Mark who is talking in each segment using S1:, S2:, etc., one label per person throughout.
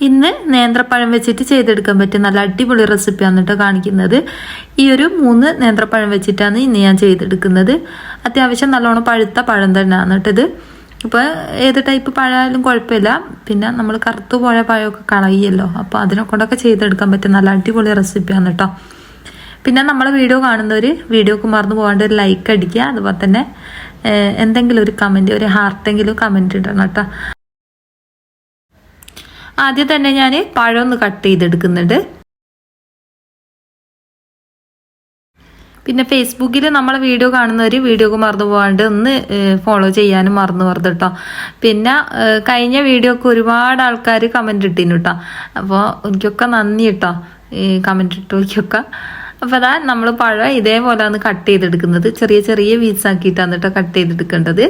S1: ഇന്ന് നേന്ത്രപ്പഴം വെച്ചിട്ട് ചെയ്തെടുക്കാൻ പറ്റിയ നല്ല അടിപൊളി റെസിപ്പിയാണ് കേട്ടോ കാണിക്കുന്നത്. ഈ ഒരു 3 നേന്ത്രപ്പഴം വെച്ചിട്ടാണ് ഇന്ന് ഞാൻ ചെയ്തെടുക്കുന്നത്. അത്യാവശ്യം നല്ലോണം പഴുത്ത പഴം തന്നെയാണ് കേട്ടത്. ഇപ്പോൾ ഏത് ടൈപ്പ് പഴമായാലും കുഴപ്പമില്ല. പിന്നെ നമ്മൾ കറുത്തു പോയ പഴമൊക്കെ കളയുമല്ലോ, അപ്പോൾ അതിനെ കൊണ്ടൊക്കെ ചെയ്തെടുക്കാൻ പറ്റിയ നല്ല അടിപൊളി റെസിപ്പിയാണ് കേട്ടോ. പിന്നെ നമ്മളെ വീഡിയോ കാണുന്നവർ വീഡിയോക്ക് മറന്നു പോകാണ്ട് ഒരു ലൈക്ക് അടിക്കുക. അതുപോലെ തന്നെ എന്തെങ്കിലും ഒരു കമൻറ്റ്, ഒരു ഹാർട്ടെങ്കിലും കമൻറ്റ് ഇടണം കേട്ടോ. ആദ്യം തന്നെ ഞാൻ പഴം ഒന്ന് കട്ട് ചെയ്തെടുക്കുന്നുണ്ട്. പിന്നെ ഫേസ്ബുക്കിൽ നമ്മളെ വീഡിയോ കാണുന്നവർ വീഡിയോക്ക് മറന്നു പോകാണ്ട് ഒന്ന് ഫോളോ ചെയ്യാനും മറന്നു കേട്ടോ. പിന്നെ കഴിഞ്ഞ വീഡിയോക്ക് ഒരുപാട് ആൾക്കാർ കമൻറ്റ് ഇട്ടിരുന്നു കേട്ടോ. അപ്പോൾ എനിക്കൊക്കെ നന്ദി കേട്ടോ ഈ കമൻറ്റ് ഇട്ടോക്കൊക്കെ. അപ്പോൾ അതാ നമ്മൾ പഴം ഇതേപോലെ ഒന്ന് കട്ട് ചെയ്തെടുക്കുന്നത്. ചെറിയ ചെറിയ പീസാക്കിയിട്ടാണ് കേട്ടോ കട്ട് ചെയ്തെടുക്കേണ്ടത്.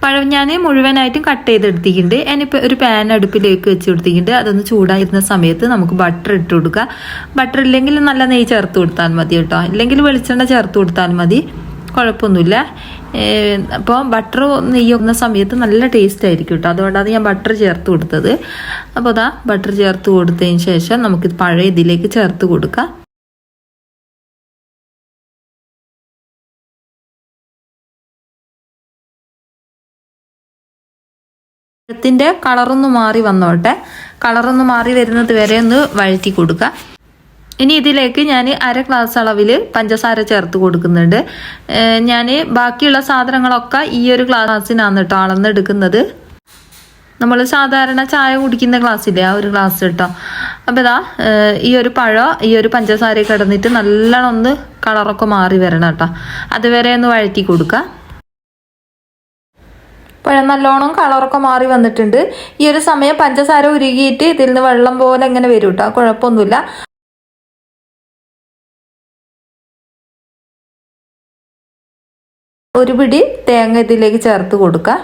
S1: പഴം ഞാൻ മുഴുവനായിട്ടും കട്ട് ചെയ്തെടുത്തിട്ടുണ്ട്. ഞാനിപ്പോൾ ഒരു പാൻ അടുപ്പിലേക്ക് വെച്ച് കൊടുത്തിട്ടുണ്ട്. അതൊന്ന് ചൂടായിരുന്ന സമയത്ത് നമുക്ക് ബട്ടർ ഇട്ട് കൊടുക്കുക. ബട്ടർ ഇല്ലെങ്കിൽ നല്ല നെയ്യ് ചേർത്ത് കൊടുത്താൽ മതി കേട്ടോ, ഇല്ലെങ്കിൽ വെളിച്ചെണ്ണ ചേർത്ത് കൊടുത്താൽ മതി, കുഴപ്പമൊന്നുമില്ല. അപ്പോൾ ബട്ടർ നെയ്യുന്ന സമയത്ത് നല്ല ടേസ്റ്റ് ആയിരിക്കും കേട്ടോ, അതുകൊണ്ടാണ് ഞാൻ ബട്ടർ ചേർത്ത് കൊടുത്തത്. അപ്പോൾ അതാ ബട്ടർ ചേർത്ത് കൊടുത്തതിന് ശേഷം നമുക്കിത് പഴം ഇതിലേക്ക് ചേർത്ത് കൊടുക്കാം. പഴത്തിൻ്റെ കളറൊന്ന് മാറി വന്നോട്ടെ. കളറൊന്ന് മാറി വരുന്നത് വരെ ഒന്ന് വഴറ്റി കൊടുക്കുക. ഇനി ഇതിലേക്ക് ഞാൻ 1/2 ഗ്ലാസ് അളവിൽ പഞ്ചസാര ചേർത്ത് കൊടുക്കുന്നുണ്ട്. ഞാൻ ബാക്കിയുള്ള സാധനങ്ങളൊക്കെ ഈ ഒരു ഗ്ലാസ്സിനാണ് കേട്ടോ അളന്നെടുക്കുന്നത്. നമ്മൾ സാധാരണ ചായ കുടിക്കുന്ന ഗ്ലാസ്സില്ലേ, ആ ഒരു ഗ്ലാസ് കേട്ടോ. അപ്പോൾ ഇതാ ഈ ഒരു പഴം ഈ ഒരു പഞ്ചസാര കിടന്നിട്ട് നല്ലോണം ഒന്ന് കളറൊക്കെ മാറി വരണം കേട്ടോ. അതുവരെ ഒന്ന് വഴറ്റി കൊടുക്കുക. പഴം നല്ലോണം കളറൊക്കെ മാറി വന്നിട്ടുണ്ട്. ഈ ഒരു സമയം പഞ്ചസാര ഉരുകിയിട്ട് ഇതിൽ നിന്ന് വെള്ളം പോലെ ഇങ്ങനെ വരും കേട്ടോ, കുഴപ്പമൊന്നുമില്ല. ഒരു പിടി തേങ്ങ ഇതിലേക്ക് ചേർത്ത് കൊടുക്കുക.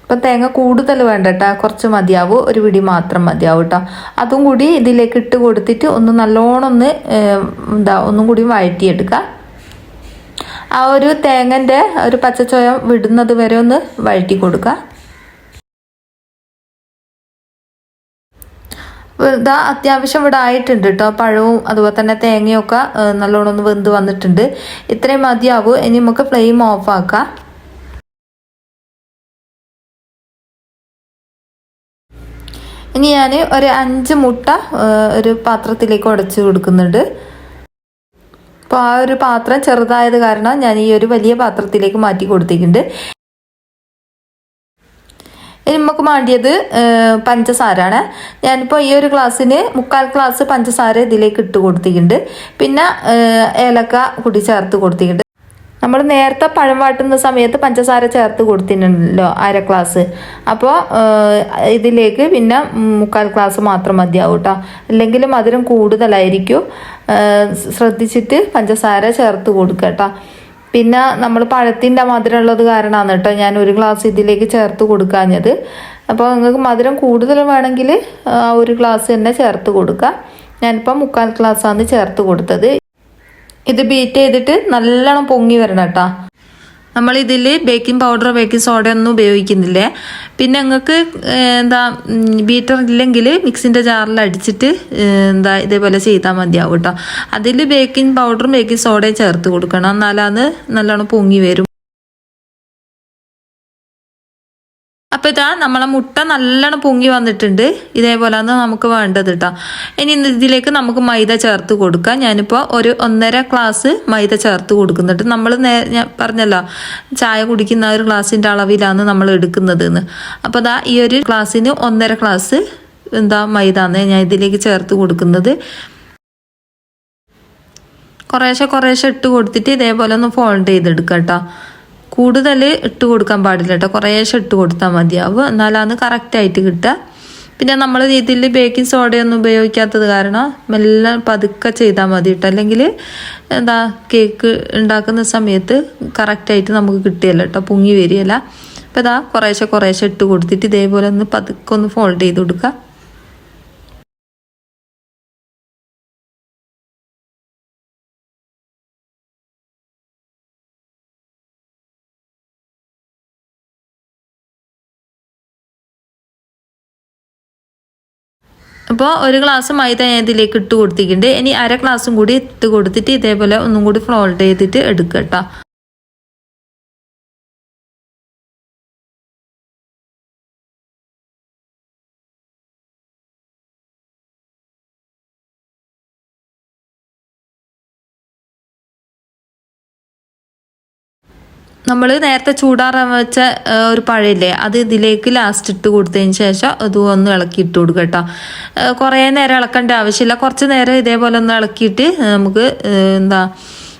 S1: ഇപ്പം തേങ്ങ കൂടുതൽ വേണ്ട കേട്ടോ, കുറച്ച് മതിയാവും, ഒരു പിടി മാത്രം മതിയാവും കേട്ടോ. അതും കൂടി ഇതിലേക്ക് ഇട്ട് കൊടുത്തിട്ട് ഒന്ന് നല്ലോണം ഒന്ന് ഒന്നും കൂടി വഴറ്റിയെടുക്കുക. ആ ഒരു തേങ്ങൻ്റെ ഒരു പച്ചച്ചോയം വിടുന്നത് വരെ ഒന്ന് വഴറ്റി കൊടുക്കുക. ഇതാ അത്യാവശ്യം ഇവിടെ ആയിട്ടുണ്ട് കേട്ടോ, പഴവും അതുപോലെ തന്നെ തേങ്ങയൊക്കെ നല്ലോണം ഒന്ന് വെന്ത് വന്നിട്ടുണ്ട്. ഇത്രയും മതിയാവും. ഇനി നമുക്ക് ഫ്ലെയിം ഓഫ് ആക്കാം. ഇനി ഞാൻ ഒരു 5 മുട്ട ഒരു പാത്രത്തിലേക്ക് ഉടച്ച് കൊടുക്കുന്നുണ്ട്. അപ്പോൾ ആ ഒരു പാത്രം ചെറുതായത് കാരണം ഞാൻ ഈ ഒരു വലിയ പാത്രത്തിലേക്ക് മാറ്റി കൊടുത്തിട്ടുണ്ട്. ഇനി നമുക്ക് വേണ്ടിയത് പഞ്ചസാരയാണ്. ഞാനിപ്പോൾ ഈ ഒരു ഗ്ലാസ്സിന് 3/4 ഗ്ലാസ് പഞ്ചസാര ഇതിലേക്ക് ഇട്ട് കൊടുത്തിട്ടുണ്ട്. പിന്നെ ഏലക്ക കൂടി ചേർത്ത് കൊടുത്തിട്ടുണ്ട്. നമ്മൾ നേരത്തെ പഴം വാട്ടുന്ന സമയത്ത് പഞ്ചസാര ചേർത്ത് കൊടുത്തിട്ടുണ്ടല്ലോ 1/2 ഗ്ലാസ്. അപ്പോൾ ഇതിലേക്ക് പിന്നെ 3/4 ഗ്ലാസ് മാത്രം മതിയാവും കേട്ടോ, അല്ലെങ്കിൽ മധുരം കൂടുതലായിരിക്കും. ശ്രദ്ധിച്ചിട്ട് പഞ്ചസാര ചേർത്ത് കൊടുക്കുക കേട്ടോ. പിന്നെ നമ്മൾ പഴത്തിൻ്റെ മധുരം ഉള്ളത് കാരണമാണ് കേട്ടോ ഞാൻ 1 ഗ്ലാസ് ഇതിലേക്ക് ചേർത്ത് കൊടുക്കാഞ്ഞത്. അപ്പോൾ നിങ്ങൾക്ക് മധുരം കൂടുതൽ വേണമെങ്കിൽ ആ 1 ഗ്ലാസ് തന്നെ ചേർത്ത് കൊടുക്കുക. ഞാനിപ്പോൾ 3/4 ഗ്ലാസ്സാണ് ചേർത്ത് കൊടുത്തത്. ഇത് ബീറ്റ് ചെയ്തിട്ട് നല്ലോണം പൊങ്ങി വരണം കേട്ടോ. നമ്മളിതിൽ ബേക്കിംഗ് പൗഡർ ബേക്കിംഗ് സോഡ ഒന്നും ഉപയോഗിക്കുന്നില്ലേ. പിന്നെ നിങ്ങൾക്ക് ബീറ്റർ ഇല്ലെങ്കിൽ മിക്സിൻ്റെ ജാറിൽ അടിച്ചിട്ട് ഇതേപോലെ ചെയ്താൽ മതിയാവും കേട്ടോ. അതിൽ ബേക്കിംഗ് പൗഡറും ബേക്കിംഗ് സോഡയും ചേർത്ത് കൊടുക്കണം, എന്നാലത് നല്ലോണം പൊങ്ങി വരും. അപ്പോൾ ഇതാ നമ്മളെ മുട്ട നല്ലോണം പൊങ്ങി വന്നിട്ടുണ്ട്. ഇതേപോലെയാണ് നമുക്ക് വേണ്ടത് കേട്ടോ. ഇനി ഇതിലേക്ക് നമുക്ക് മൈദ ചേർത്ത് കൊടുക്കാം. ഞാനിപ്പോൾ ഒരു 1.5 ഗ്ലാസ് മൈദ ചേർത്ത് കൊടുക്കുന്നുണ്ട്. നമ്മൾ ഞാൻ പറഞ്ഞല്ലോ ചായ കുടിക്കുന്ന ഒരു ഗ്ലാസിൻ്റെ അളവിലാണ് നമ്മൾ എടുക്കുന്നതെന്ന്. അപ്പോൾ ഇതാ ഈ ഒരു ഗ്ലാസ്സിന് 1.5 ഗ്ലാസ് മൈദാന്ന് ഞാൻ ഇതിലേക്ക് ചേർത്ത് കൊടുക്കുന്നത്. കുറേശ്ശെ ഇട്ട് കൊടുത്തിട്ട് ഇതേപോലെ ഒന്ന് ഫോൾഡ് ചെയ്തെടുക്കാം കേട്ടോ. കൂടുതൽ ഇട്ട് കൊടുക്കാൻ പാടില്ല കേട്ടോ, കുറേശ്ശെ ഇട്ട് കൊടുത്താൽ മതിയാവും, എന്നാലാണ് കറക്റ്റായിട്ട് കിട്ടുക. പിന്നെ നമ്മൾ ഇതിൽ ബേക്കിംഗ് സോഡയൊന്നും ഉപയോഗിക്കാത്തത് കാരണം മെല്ലെ പതുക്കെ ചെയ്താൽ മതി കേട്ടോ, അല്ലെങ്കിൽ കേക്ക് ഉണ്ടാക്കുന്ന സമയത്ത് കറക്റ്റായിട്ട് നമുക്ക് കിട്ടിയല്ല കേട്ടോ, പൊങ്ങി വരികയല്ല. അപ്പോൾ കുറേശ്ശെ ഇട്ട് കൊടുത്തിട്ട് ഇതേപോലെ ഒന്ന് പതുക്കെ ഒന്ന് ഫോൾഡ് ചെയ്ത് കൊടുക്കുക. അപ്പോൾ ഒരു ഗ്ലാസ് മൈദ ഞാൻ ഇതിലേക്ക് ഇട്ട് കൊടുത്തിട്ടുണ്ട്. ഇനി അര ഗ്ലാസും കൂടി ഇട്ട് കൊടുത്തിട്ട് ഇതേപോലെ ഒന്നും കൂടി ഫോൾഡ് ചെയ്തിട്ട് എടുക്കുക കേട്ടോ. നമ്മൾ നേരത്തെ ചൂടാറാൻ വെച്ച ഒരു പഴയില്ലേ, അത് ഇതിലേക്ക് ലാസ്റ്റ് ഇട്ട് കൊടുത്തതിന് ശേഷം അത് ഒന്ന് ഇളക്കി ഇട്ട് കൊടുക്കുക കേട്ടോ. കുറേ നേരം ഇളക്കേണ്ട ആവശ്യമില്ല, കുറച്ച് നേരം ഇതേപോലെ ഒന്ന് ഇളക്കിയിട്ട് നമുക്ക്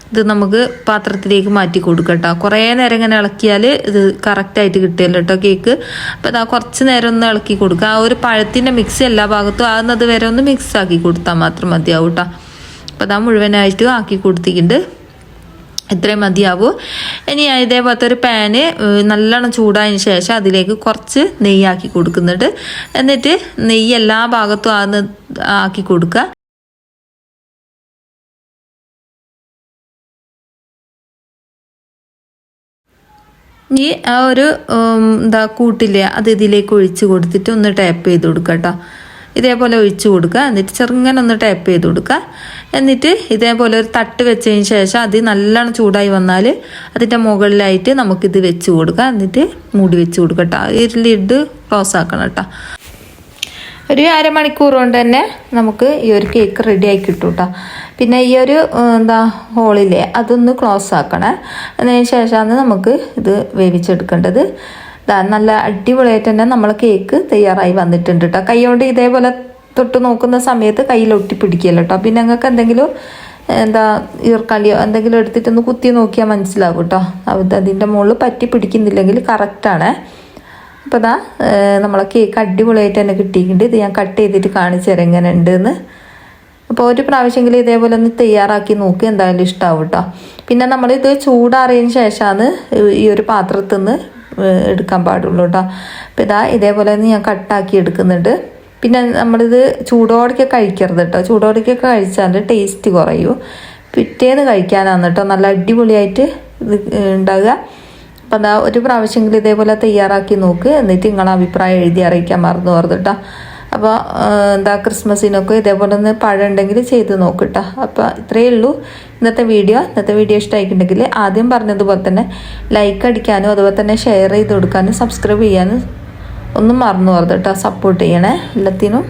S1: ഇത് നമുക്ക് പാത്രത്തിലേക്ക് മാറ്റി കൊടുക്കുക കേട്ടോ. കുറേ നേരം ഇങ്ങനെ ഇളക്കിയാൽ ഇത് കറക്റ്റായിട്ട് കിട്ടിയല്ലോ കേട്ടോ കേക്ക്. അപ്പോൾ ഇതാ കുറച്ച് നേരം ഒന്ന് ഇളക്കി കൊടുക്കുക. ആ ഒരു പഴത്തിൻ്റെ മിക്സ് എല്ലാ ഭാഗത്തും ആകുന്നത് വരെ ഒന്ന് മിക്സ് ആക്കി കൊടുത്താൽ മാത്രം മതിയാവും കേട്ടോ. അപ്പോൾ അതാ മുഴുവനായിട്ട് ആക്കി കൊടുത്തിട്ടുണ്ട്. ഇത്രയും മതിയാവും. ഇനി ഇതേപോലത്തെ ഒരു പാന് നല്ലോണം ചൂടായതിന് ശേഷം അതിലേക്ക് കുറച്ച് നെയ്യാക്കി കൊടുക്കുന്നുണ്ട്. എന്നിട്ട് നെയ്യ് എല്ലാ ഭാഗത്തും ആക്കി കൊടുക്കുക. ഈ ആ ഒരു കൂട്ടില്ലേ അത് ഇതിലേക്ക് ഒഴിച്ച് കൊടുത്തിട്ട് ഒന്ന് ടാപ്പ് ചെയ്ത് കൊടുക്കുക കേട്ടോ. ഇതേപോലെ ഒഴിച്ച് കൊടുക്കുക. എന്നിട്ട് ചെറുങ്ങനെ ഒന്ന് ടാപ്പ് ചെയ്ത് കൊടുക്കുക. എന്നിട്ട് ഇതേപോലെ ഒരു തട്ട് വെച്ചതിന് ശേഷം അത് നല്ലോണം ചൂടായി വന്നാൽ അതിൻ്റെ മുകളിലായിട്ട് നമുക്കിത് വെച്ച് കൊടുക്കുക. എന്നിട്ട് മൂടി വെച്ച് കൊടുക്കുക കേട്ടോ. ഈ ലിഡ് ക്ലോസ് ആക്കണം കേട്ടോ. ഒരു അരമണിക്കൂർ കൊണ്ട് തന്നെ നമുക്ക് ഈ ഒരു കേക്ക് റെഡി ആക്കി കിട്ടും കേട്ടോ. പിന്നെ ഈ ഒരു ഹോളില്ലേ അതൊന്ന് ക്ലോസ് ആക്കണേ. അതിന് ശേഷമാണ് നമുക്ക് ഇത് വേവിച്ചെടുക്കേണ്ടത്. നല്ല അടിപൊളിയായിട്ട് തന്നെ നമ്മളെ കേക്ക് തയ്യാറായി വന്നിട്ടുണ്ട് കേട്ടോ. കൈ കൊണ്ട് ഇതേപോലെ തൊട്ട് നോക്കുന്ന സമയത്ത് കയ്യിൽ ഒട്ടി പിടിക്കുകയല്ലോ കേട്ടോ. പിന്നെ നിങ്ങൾക്ക് എന്തെങ്കിലും ഈർക്കളിയോ എന്തെങ്കിലും എടുത്തിട്ടൊന്ന് കുത്തി നോക്കിയാൽ മനസ്സിലാവും കേട്ടോ. അതിൻ്റെ മുകളിൽ പറ്റി പിടിക്കുന്നില്ലെങ്കിൽ കറക്റ്റാണ്. അപ്പോൾ നമ്മളെ കേക്ക് അടിപൊളിയായിട്ട് തന്നെ കിട്ടിയിട്ടുണ്ട്. ഇത് ഞാൻ കട്ട് ചെയ്തിട്ട് കാണിച്ചു തരാം എങ്ങനെ ഉണ്ടെന്ന്. അപ്പോൾ ഒരു പ്രാവശ്യമെങ്കിലും ഇതേപോലെ ഒന്ന് തയ്യാറാക്കി നോക്കി, എന്തായാലും ഇഷ്ടമാവും കേട്ടോ. പിന്നെ നമ്മളിത് ചൂടാറിയതിന് ശേഷമാണ് ഈ ഒരു പാത്രത്തിൽ നിന്ന് എടുക്കാൻ പാടുള്ളൂ കേട്ടോ. അപ്പോൾ ഇതേപോലെ ഒന്ന് ഞാൻ കട്ടാക്കി എടുക്കുന്നുണ്ട്. പിന്നെ നമ്മളിത് ചൂടോടൊക്കെ കഴിക്കരുത് കേട്ടോ. ചൂടോടൊക്കെ കഴിച്ചാൽ ടേസ്റ്റ് കുറയും. പിറ്റേന്ന് കഴിക്കാനാണ് കേട്ടോ നല്ല അടിപൊളിയായിട്ട് ഇത് ഉണ്ടാകുക. അപ്പം ഒരു പ്രാവശ്യമെങ്കിലും ഇതേപോലെ തയ്യാറാക്കി നോക്ക്. എന്നിട്ട് നിങ്ങളെ അഭിപ്രായം എഴുതി അറിയിക്കാൻ മറന്നു പോകരുത് കേട്ടോ. അപ്പോൾ ക്രിസ്മസിനൊക്കെ ഇതേപോലെ ഒന്ന് പഴം ഉണ്ടെങ്കിൽ ചെയ്ത് നോക്കിട്ടോ. അപ്പോൾ ഇത്രയേ ഉള്ളൂ ഇന്നത്തെ വീഡിയോ ഇഷ്ടമായിട്ടുണ്ടെങ്കിൽ ആദ്യം പറഞ്ഞതുപോലെ തന്നെ ലൈക്ക് അടിക്കാനും അതുപോലെ തന്നെ ഷെയർ ചെയ്ത് കൊടുക്കാനും സബ്സ്ക്രൈബ് ചെയ്യാനും ഒന്നും മറന്നു പോകരുത് കേട്ടോ. സപ്പോർട്ട് ചെയ്യണേ എല്ലാത്തിനും.